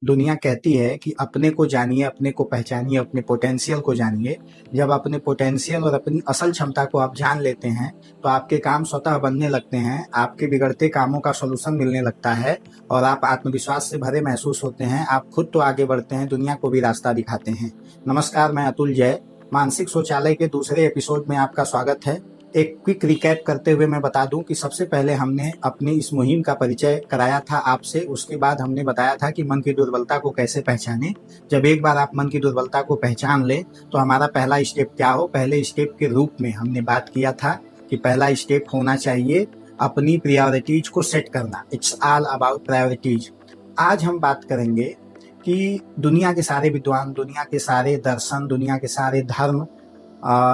दुनिया कहती है कि अपने को जानिए, अपने को पहचानिए, अपने पोटेंशियल को जानिए। जब अपने पोटेंशियल और अपनी असल क्षमता को आप जान लेते हैं, तो आपके काम स्वतः बनने लगते हैं, आपके बिगड़ते कामों का सॉल्यूशन मिलने लगता है और आप आत्मविश्वास से भरे महसूस होते हैं। आप खुद तो आगे बढ़ते हैं, दुनिया को भी रास्ता दिखाते हैं। नमस्कार, मैं अतुल जय। मानसिक शौचालय के दूसरे एपिसोड में आपका स्वागत है। एक क्विक रिकैप करते हुए मैं बता दूं कि सबसे पहले हमने अपनी इस मुहिम का परिचय कराया था आपसे। उसके बाद हमने बताया था कि मन की दुर्बलता को कैसे पहचानें। जब एक बार आप मन की दुर्बलता को पहचान लें तो हमारा पहला स्टेप क्या हो, पहले स्टेप के रूप में हमने बात किया था कि पहला स्टेप होना चाहिए अपनी प्रायोरिटीज को सेट करना। It's all about priorities. आज हम बात करेंगे कि दुनिया के सारे विद्वान, दुनिया के सारे दर्शन, दुनिया के सारे धर्म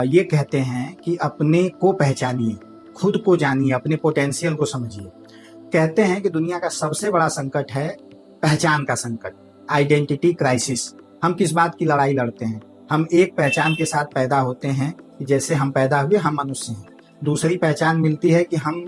ये कहते हैं कि अपने को पहचानिए, खुद को जानिए, अपने पोटेंशियल को समझिए। कहते हैं कि दुनिया का सबसे बड़ा संकट है पहचान का संकट, आइडेंटिटी क्राइसिस। हम किस बात की लड़ाई लड़ते हैं? हम एक पहचान के साथ पैदा होते हैं कि जैसे हम पैदा हुए हम मनुष्य हैं। दूसरी पहचान मिलती है कि हम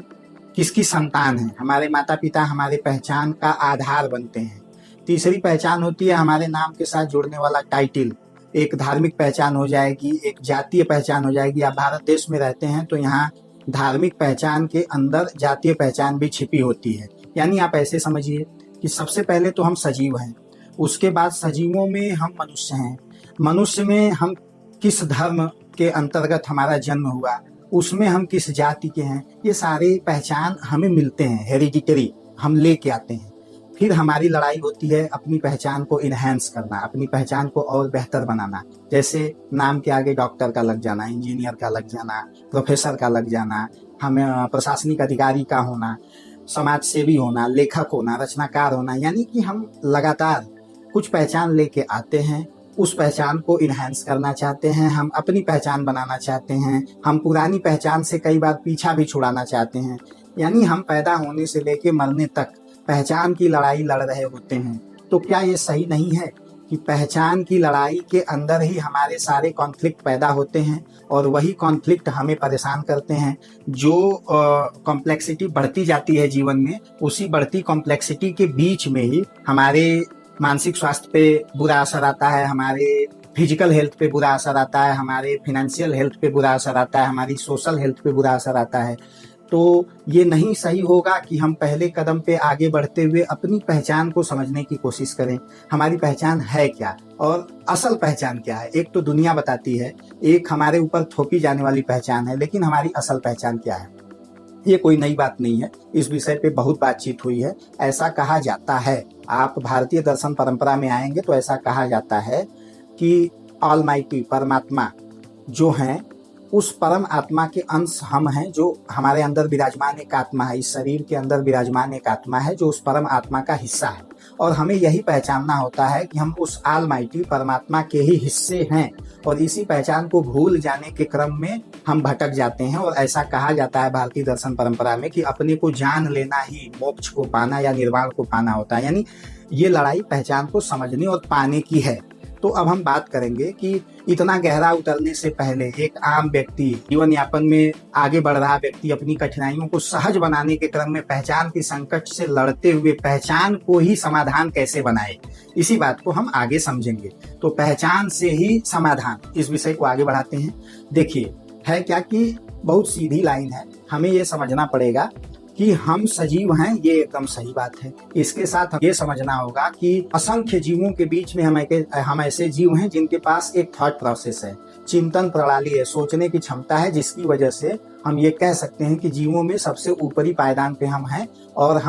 किसकी संतान हैं, हमारे माता पिता हमारे पहचान का आधार बनते हैं। तीसरी पहचान होती है हमारे नाम के साथ जुड़ने वाला टाइटल। एक धार्मिक पहचान हो जाएगी, एक जातीय पहचान हो जाएगी। आप भारत देश में रहते हैं तो यहाँ धार्मिक पहचान के अंदर जातीय पहचान भी छिपी होती है। यानी आप ऐसे समझिए कि सबसे पहले तो हम सजीव हैं, उसके बाद सजीवों में हम मनुष्य हैं, मनुष्य में हम किस धर्म के अंतर्गत हमारा जन्म हुआ, उसमें हम किस जाति के हैं, ये सारे पहचान हमें मिलते हैं, हेरिडिटरी हम लेके आते हैं। फिर हमारी लड़ाई होती है अपनी पहचान को इनहेंस करना, अपनी पहचान को और बेहतर बनाना। जैसे नाम के आगे डॉक्टर का लग जाना, इंजीनियर का लग जाना, प्रोफेसर का लग जाना, हमें प्रशासनिक अधिकारी का होना, समाज सेवी होना, लेखक होना, रचनाकार होना। यानी कि हम लगातार कुछ पहचान लेके आते हैं, उस पहचान को इनहेंस करना चाहते हैं, हम अपनी पहचान बनाना चाहते हैं, हम पुरानी पहचान से कई बार पीछा भी छुड़ाना चाहते हैं। यानी हम पैदा होने से लेके मरने तक पहचान की लड़ाई लड़ रहे होते हैं। तो क्या ये सही नहीं है कि पहचान की लड़ाई के अंदर ही हमारे सारे कॉन्फ्लिक्ट पैदा होते हैं और वही कॉन्फ्लिक्ट हमें परेशान करते हैं। जो कॉम्प्लेक्सिटी बढ़ती जाती है जीवन में, उसी बढ़ती कॉम्प्लेक्सिटी के बीच में ही हमारे मानसिक स्वास्थ्य पे बुरा असर आता है, हमारे फिजिकल हेल्थ पे बुरा असर आता है, हमारे फिनेंशियल हेल्थ पे बुरा असर आता है, हमारी सोशल हेल्थ पे बुरा असर आता है। तो ये नहीं सही होगा कि हम पहले कदम पे आगे बढ़ते हुए अपनी पहचान को समझने की कोशिश करें। हमारी पहचान है क्या और असल पहचान क्या है? एक तो दुनिया बताती है, एक हमारे ऊपर थोपी जाने वाली पहचान है, लेकिन हमारी असल पहचान क्या है? ये कोई नई बात नहीं है, इस विषय पे बहुत बातचीत हुई है। ऐसा कहा जाता है, आप भारतीय दर्शन परंपरा में आएंगे तो ऐसा कहा जाता है कि ऑलमाइटी परमात्मा जो हैं, उस परम आत्मा के अंश हम हैं, जो हमारे अंदर विराजमान एक आत्मा है, इस शरीर के अंदर विराजमान एक आत्मा है जो उस परम आत्मा का हिस्सा है। और हमें यही पहचानना होता है कि हम उस ऑलमाइटी परमात्मा के ही हिस्से हैं, और इसी पहचान को भूल जाने के क्रम में हम भटक जाते हैं। और ऐसा कहा जाता है भारतीय दर्शन परंपरा में कि अपने को जान लेना ही मोक्ष को पाना या निर्वाण को पाना होता है। यानी ये लड़ाई पहचान को समझने और पाने की है। तो अब हम बात करेंगे कि इतना गहरा उतरने से पहले एक आम व्यक्ति, जीवन यापन में आगे बढ़ रहा व्यक्ति, अपनी कठिनाइयों को सहज बनाने के क्रम में पहचान के संकट से लड़ते हुए पहचान को ही समाधान कैसे बनाए, इसी बात को हम आगे समझेंगे। तो पहचान से ही समाधान, इस विषय को आगे बढ़ाते हैं। देखिए, है क्या कि बहुत सीधी लाइन है, हमें ये समझना पड़ेगा कि हम सजीव हैं, ये एकदम सही बात है। इसके साथ ये समझना होगा कि असंख्य जीवों के बीच में हम ऐसे जीव हैं जिनके पास एक थॉट प्रोसेस है, चिंतन प्रणाली है, सोचने की क्षमता है, जिसकी वजह से हम ये कह सकते हैं कि जीवों में सबसे ऊपरी पायदान पे हम हैं। और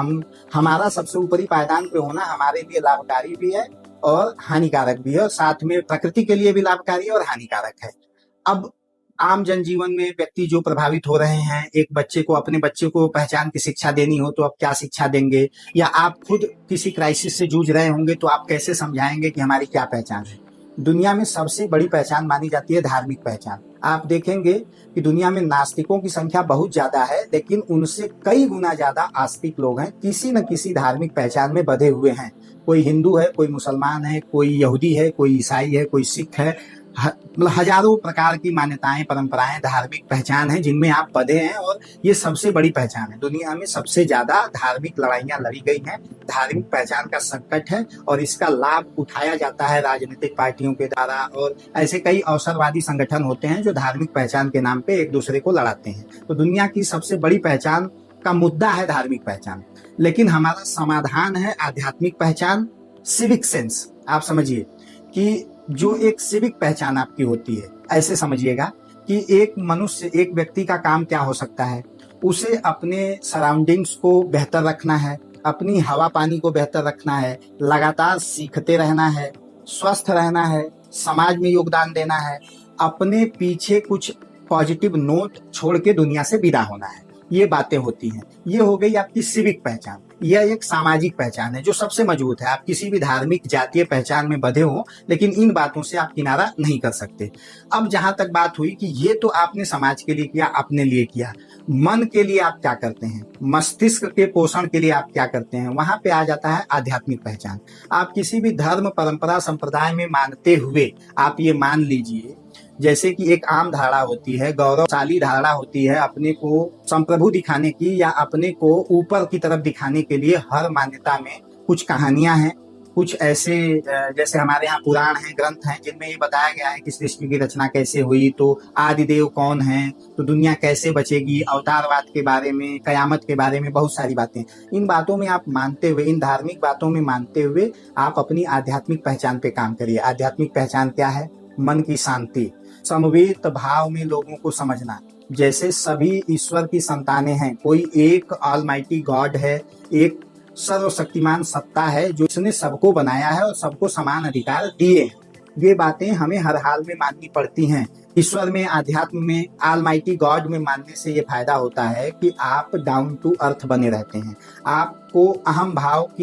हमारा सबसे ऊपरी पायदान पे होना हमारे लिए लाभकारी भी है और हानिकारक भी है, और साथ में प्रकृति के लिए भी लाभकारी और हानिकारक है। अब आम जनजीवन में व्यक्ति जो प्रभावित हो रहे हैं, एक बच्चे को, अपने बच्चे को पहचान की शिक्षा देनी हो तो आप क्या शिक्षा देंगे? या आप खुद किसी क्राइसिस से जूझ रहे होंगे तो आप कैसे समझाएंगे कि हमारी क्या पहचान है? दुनिया में सबसे बड़ी पहचान मानी जाती है धार्मिक पहचान। आप देखेंगे कि दुनिया में नास्तिकों की संख्या बहुत ज्यादा है, लेकिन उनसे कई गुना ज्यादा आस्तिक लोग हैं, किसी न किसी धार्मिक पहचान में बंधे हुए हैं। कोई हिंदू है, कोई मुसलमान है, कोई यहूदी है, कोई ईसाई है, कोई सिख है, मतलब हजारों प्रकार की मान्यताएं, परंपराएं, धार्मिक पहचान है जिनमें आप बंधे हैं, और ये सबसे बड़ी पहचान है। दुनिया में सबसे ज्यादा धार्मिक लड़ाइयां लड़ी गई हैं, धार्मिक पहचान का संकट है, और इसका लाभ उठाया जाता है राजनीतिक पार्टियों के द्वारा, और ऐसे कई अवसरवादी संगठन होते हैं जो धार्मिक पहचान के नाम पे एक दूसरे को लड़ाते हैं। तो दुनिया की सबसे बड़ी पहचान का मुद्दा है धार्मिक पहचान, लेकिन हमारा समाधान है आध्यात्मिक पहचान, सिविक सेंस। आप समझिए कि जो एक सिविक पहचान आपकी होती है, ऐसे समझिएगा कि एक मनुष्य, एक व्यक्ति का काम क्या हो सकता है, उसे अपने सराउंडिंग्स को बेहतर रखना है, अपनी हवा पानी को बेहतर रखना है, लगातार सीखते रहना है, स्वस्थ रहना है, समाज में योगदान देना है, अपने पीछे कुछ पॉजिटिव नोट छोड़ के दुनिया से विदा होना है। ये बातें होती हैं। ये हो गई आपकी सिविक पहचान। यह एक सामाजिक पहचान है जो सबसे मजबूत है। आप किसी भी धार्मिक जातीय पहचान में बंधे हो, लेकिन इन बातों से आप किनारा नहीं कर सकते। अब जहां तक बात हुई कि ये तो आपने समाज के लिए किया, अपने लिए किया, मन के लिए आप क्या करते हैं, मस्तिष्क के पोषण के लिए आप क्या करते हैं, वहां पे आ जाता है आध्यात्मिक पहचान। आप किसी भी धर्म, परंपरा, संप्रदाय में मानते हुए आप ये मान लीजिए, जैसे कि एक आम धारणा होती है, गौरवशाली धारणा होती है अपने को संप्रभु दिखाने की, या अपने को ऊपर की तरफ दिखाने के लिए हर मान्यता में कुछ कहानियां हैं, कुछ ऐसे जैसे हमारे यहाँ पुराण हैं, ग्रंथ हैं, जिनमें ये बताया गया है कि सृष्टि की रचना कैसे हुई, तो आदिदेव कौन है, तो दुनिया कैसे बचेगी, अवतारवाद के बारे में, कयामत के बारे में बहुत सारी बातें। इन बातों में आप मानते हुए, इन धार्मिक बातों में मानते हुए आप अपनी आध्यात्मिक पहचान पे काम करिए। आध्यात्मिक पहचान क्या है? मन की शांति, समवेत भाव में लोगों को समझना, जैसे सभी ईश्वर की संतानें हैं, कोई एक ऑलमाइटी गॉड है, एक सर्वशक्तिमान सत्ता है जो इसने सबको बनाया है और सबको समान अधिकार दिए हैं। ये बातें हमें हर हाल में माननी पड़ती हैं। ईश्वर में, आध्यात्म में, ऑलमाइटी गॉड में मानने से ये फायदा होता है कि आप डाउन टू अर्थ बने रहते हैं। आपको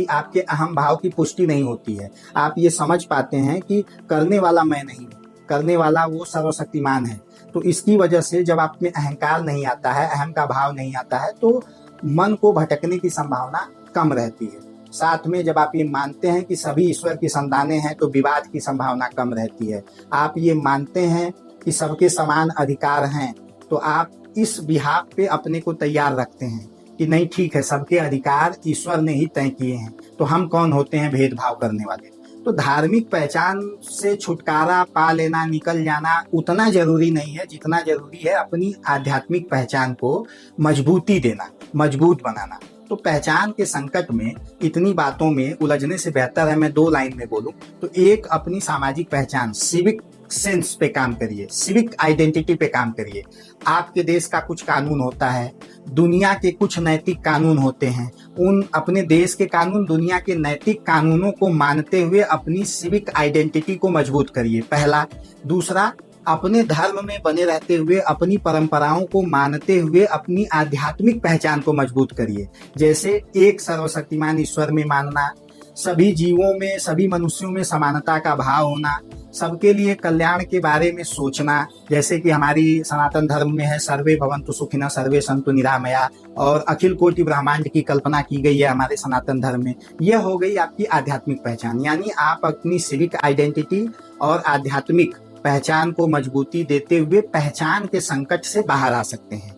आपके अहम भाव की पुष्टि नहीं होती है। आप ये समझ पाते हैं कि करने वाला मैं नहीं, करने वाला वो सर्वशक्तिमान है। तो इसकी वजह से जब आप में अहंकार नहीं आता है, अहम का भाव नहीं आता है, तो मन को भटकने की संभावना कम रहती है। साथ में जब आप ये मानते हैं कि सभी ईश्वर की संतानें हैं, तो विवाद की संभावना कम रहती है। आप ये मानते हैं कि सबके समान अधिकार हैं, तो आप इस बिहाफ पे अपने को तैयार रखते हैं कि नहीं, ठीक है, सबके अधिकार ईश्वर ने ही तय किए हैं, तो हम कौन होते हैं भेदभाव करने वाले। तो धार्मिक पहचान से छुटकारा पा लेना, निकल जाना उतना जरूरी नहीं है जितना जरूरी है अपनी आध्यात्मिक पहचान को मजबूती देना, मजबूत बनाना। तो पहचान के संकट में इतनी बातों में उलझने से बेहतर है मैं 2 लाइन में बोलूं तो एक, अपनी सामाजिक पहचान, सिविक सेंस पे काम करिए, सिविक आइडेंटिटी पे काम करिए। आपके देश का कुछ कानून होता है, दुनिया के कुछ नैतिक कानून होते हैं, उन अपने देश के कानून, दुनिया के नैतिक कानूनों को मानते हुए अपनी सिविक आइडेंटिटी को मजबूत करिए, पहला। दूसरा, अपने धर्म में बने रहते हुए, अपनी परंपराओं को मानते हुए अपनी आध्यात्मिक पहचान को मजबूत करिए। जैसे एक सर्वशक्तिमान ईश्वर में मानना, सभी जीवों में, सभी मनुष्यों में समानता का भाव होना, सबके लिए कल्याण के बारे में सोचना, जैसे कि हमारी सनातन धर्म में है सर्वे भवन्तु सुखिनः सर्वे सन्तु निरामया, और अखिल कोटि ब्रह्मांड की कल्पना की गई है हमारे सनातन धर्म में। यह हो गई आपकी आध्यात्मिक पहचान, यानी आप अपनी सिविक आइडेंटिटी और आध्यात्मिक पहचान को मजबूती देते हुए पहचान के संकट से बाहर आ सकते हैं।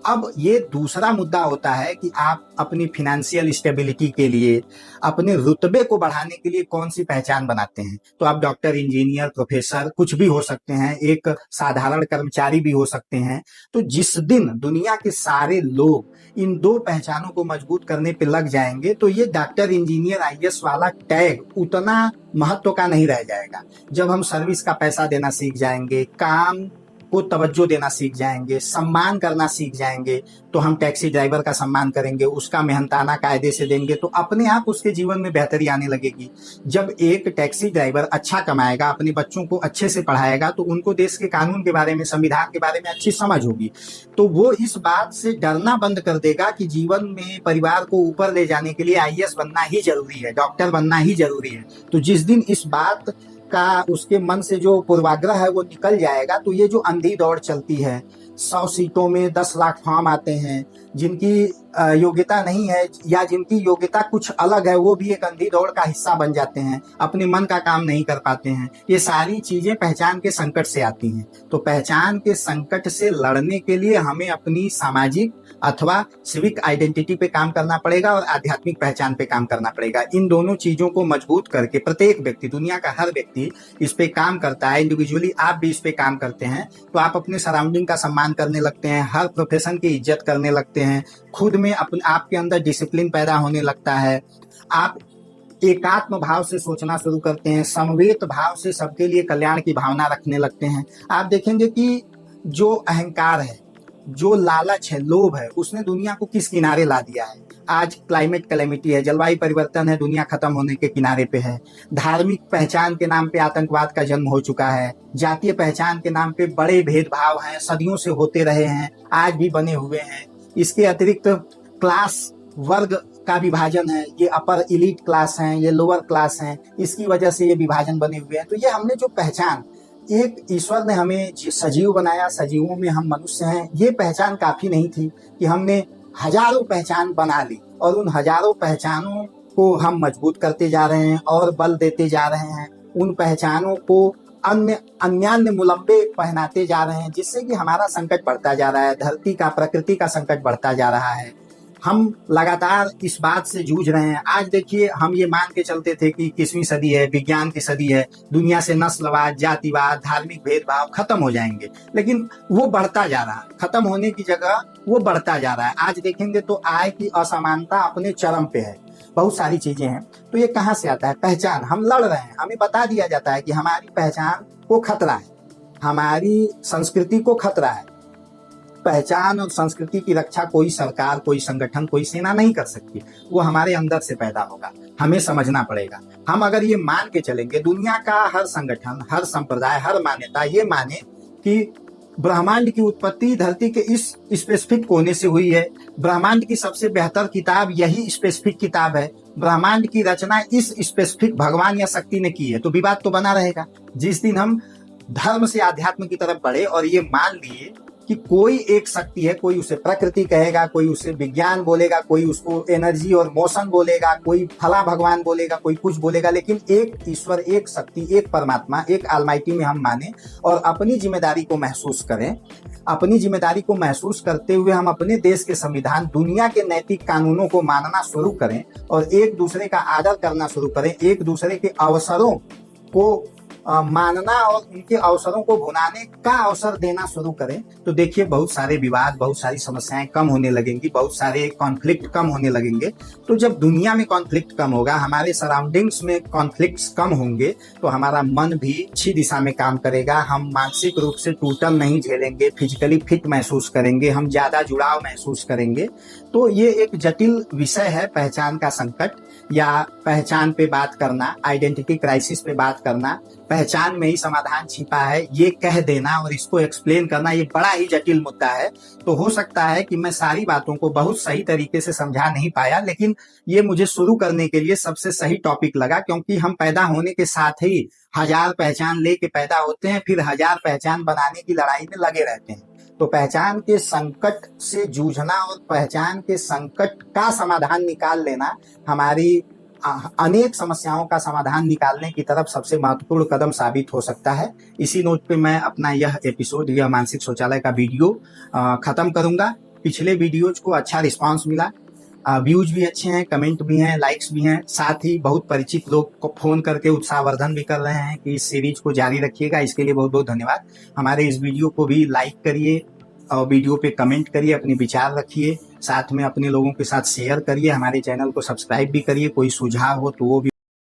अब ये दूसरा मुद्दा होता है कि आप अपनी फिनेंशियल स्टेबिलिटी के लिए, अपने रुतबे को बढ़ाने के लिए कौन सी पहचान बनाते हैं। तो आप डॉक्टर, इंजीनियर, प्रोफेसर कुछ भी हो सकते हैं, एक साधारण कर्मचारी भी हो सकते हैं। तो जिस दिन दुनिया के सारे लोग इन 2 पहचानों को मजबूत करने पे लग जाएंगे, तो ये डॉक्टर, इंजीनियर, आईएएस वाला टैग उतना महत्व का नहीं रह जाएगा। जब हम सर्विस का पैसा देना सीख जाएंगे, काम को तवज्जो देना सीख जाएंगे, सम्मान करना सीख जाएंगे, तो हम टैक्सी ड्राइवर का सम्मान करेंगे, उसका मेहनताना कायदे से देंगे, तो अपने आप उसके जीवन में बेहतरी आने लगेगी। जब एक टैक्सी ड्राइवर अच्छा कमाएगा, अपने बच्चों को अच्छे से पढ़ाएगा, तो उनको देश के कानून के बारे में, संविधान के बारे में अच्छी समझ होगी, तो वो इस बात से डरना बंद कर देगा कि जीवन में परिवार को ऊपर ले जाने के लिए आईएएस बनना ही जरूरी है, डॉक्टर बनना ही जरूरी है। तो जिस दिन इस बात का उसके मन से जो पूर्वाग्रह है वो निकल जाएगा, तो ये जो अंधी दौड़ चलती है 100 सीटों में 10 लाख फॉर्म आते हैं, जिनकी योग्यता नहीं है या जिनकी योग्यता कुछ अलग है, वो भी एक अंधी दौड़ का हिस्सा बन जाते हैं, अपने मन का काम नहीं कर पाते हैं। ये सारी चीजें पहचान के संकट से आती हैं। तो पहचान के संकट से लड़ने के लिए हमें अपनी सामाजिक अथवा सिविक आइडेंटिटी पे काम करना पड़ेगा और आध्यात्मिक पहचान पे काम करना पड़ेगा। इन दोनों चीजों को मजबूत करके प्रत्येक व्यक्ति, दुनिया का हर व्यक्ति इस पे काम करता है। इंडिविजुअली आप भी इस पे काम करते हैं तो आप अपने सराउंडिंग का सम्मान करने लगते हैं, हर प्रोफेशन की इज्जत करने लगते हैं, खुद में आपके अंदर डिसिप्लिन पैदा होने लगता है, आप एकात्म भाव से सोचना शुरू करते हैं, समवेत भाव से सबके लिए कल्याण की भावना रखने लगते हैं। आप देखेंगे कि जो अहंकार है, जो लालच है, लोभ है, उसने दुनिया को किस किनारे ला दिया है। आज क्लाइमेट कैलेमिटी है, जलवायु परिवर्तन है, दुनिया खत्म होने के किनारे पे है। धार्मिक पहचान के नाम पे आतंकवाद का जन्म हो चुका है। जातीय पहचान के नाम पे बड़े भेदभाव हैं, सदियों से होते रहे हैं, आज भी बने हुए हैं। इसके अतिरिक्त क्लास वर्ग का विभाजन है, ये अपर इलीट क्लास हैं, ये लोअर क्लास हैं, इसकी वजह से ये विभाजन बने हुए हैं। तो ये हमने जो पहचान, एक ईश्वर ने हमें सजीव बनाया, सजीवों में हम मनुष्य हैं, ये पहचान काफी नहीं थी कि हमने हजारों पहचान बना ली और उन हजारों पहचानों को हम मजबूत करते जा रहे हैं और बल देते जा रहे हैं। उन पहचानों को अन्यान्य मुलम्बे पहनाते जा रहे हैं, जिससे कि हमारा संकट बढ़ता जा रहा है, धरती का, प्रकृति का संकट बढ़ता जा रहा है। हम लगातार इस बात से जूझ रहे हैं। आज देखिए, हम ये मान के चलते थे कि 21वीं सदी है, विज्ञान की सदी है, दुनिया से नस्लवाद, जातिवाद, धार्मिक भेदभाव खत्म हो जाएंगे, लेकिन वो बढ़ता जा रहा है। खत्म होने की जगह वो बढ़ता जा रहा है। आज देखेंगे तो आय की असमानता अपने चरम पे है, बहुत सारी चीजें हैं। तो ये कहाँ से आता है? पहचान। हम लड़ रहे हैं, हमें बता दिया जाता है कि हमारी पहचान को खतरा है, हमारी संस्कृति को खतरा है। पहचान और संस्कृति की रक्षा कोई सरकार, कोई संगठन, कोई सेना नहीं कर सकती, वो हमारे अंदर से पैदा होगा। हमें समझना पड़ेगा। हम अगर ये मान के चलेंगे, दुनिया का हर संगठन, हर संप्रदाय, हर मान्यता ये माने कि ब्रह्मांड की उत्पत्ति धरती के इस स्पेसिफिक कोने से हुई है, ब्रह्मांड की सबसे बेहतर किताब यही स्पेसिफिक किताब है, ब्रह्मांड की रचना इस स्पेसिफिक भगवान या शक्ति ने की है, तो विवाद तो बना रहेगा। जिस दिन हम धर्म से आध्यात्म की तरफ बढ़े और ये मान लिए कि कोई एक शक्ति है, कोई उसे प्रकृति कहेगा, कोई उसे विज्ञान बोलेगा, कोई उसको एनर्जी और मोशन बोलेगा, कोई फला भगवान बोलेगा, कोई कुछ बोलेगा, लेकिन एक ईश्वर, एक शक्ति, एक परमात्मा, एक ऑलमाइटी में हम माने और अपनी जिम्मेदारी को महसूस करें। अपनी जिम्मेदारी को महसूस करते हुए हम अपने देश के संविधान, दुनिया के नैतिक कानूनों को मानना शुरू करें और एक दूसरे का आदर करना शुरू करें, एक दूसरे के अवसरों को मानना और उनके अवसरों को भुनाने का अवसर देना शुरू करें, तो देखिए बहुत सारे विवाद, बहुत सारी समस्याएं कम होने लगेंगी, बहुत सारे कॉन्फ्लिक्ट कम होने लगेंगे। तो जब दुनिया में कॉन्फ्लिक्ट कम होगा, हमारे सराउंडिंग्स में कॉन्फ्लिक्ट्स कम होंगे, तो हमारा मन भी अच्छी दिशा में काम करेगा। हम मानसिक रूप से टूटन नहीं झेलेंगे, फिजिकली फिट महसूस करेंगे, हम ज्यादा जुड़ाव महसूस करेंगे। तो ये एक जटिल विषय है, पहचान का संकट या पहचान पे बात करना, आइडेंटिटी क्राइसिस पे बात करना। पहचान में ही समाधान छिपा है, ये कह देना और इसको एक्सप्लेन करना, ये बड़ा ही जटिल मुद्दा है। तो हो सकता है कि मैं सारी बातों को बहुत सही तरीके से समझा नहीं पाया, लेकिन ये मुझे शुरू करने के लिए सबसे सही टॉपिक लगा, क्योंकि हम पैदा होने के साथ ही हजार पहचान लेके पैदा होते हैं, फिर हजार पहचान बनाने की लड़ाई में लगे रहते हैं। तो पहचान के संकट से जूझना और पहचान के संकट का समाधान निकाल लेना हमारी अनेक समस्याओं का समाधान निकालने की तरफ सबसे महत्वपूर्ण कदम साबित हो सकता है। इसी नोट पे मैं अपना यह एपिसोड, यह मानसिक शौचालय का वीडियो खत्म करूंगा। पिछले वीडियोज को अच्छा रिस्पांस मिला, व्यूज भी अच्छे हैं, कमेंट भी हैं, लाइक्स भी हैं, साथ ही बहुत परिचित लोग को फोन करके उत्साहवर्धन भी कर रहे हैं कि इस सीरीज को जारी रखिएगा। इसके लिए बहुत बहुत धन्यवाद। हमारे इस वीडियो को भी लाइक करिए और वीडियो पे कमेंट करिए, अपने विचार रखिए, साथ में अपने लोगों के साथ शेयर करिए, हमारे चैनल को सब्सक्राइब भी करिए। कोई सुझाव हो तो वो भी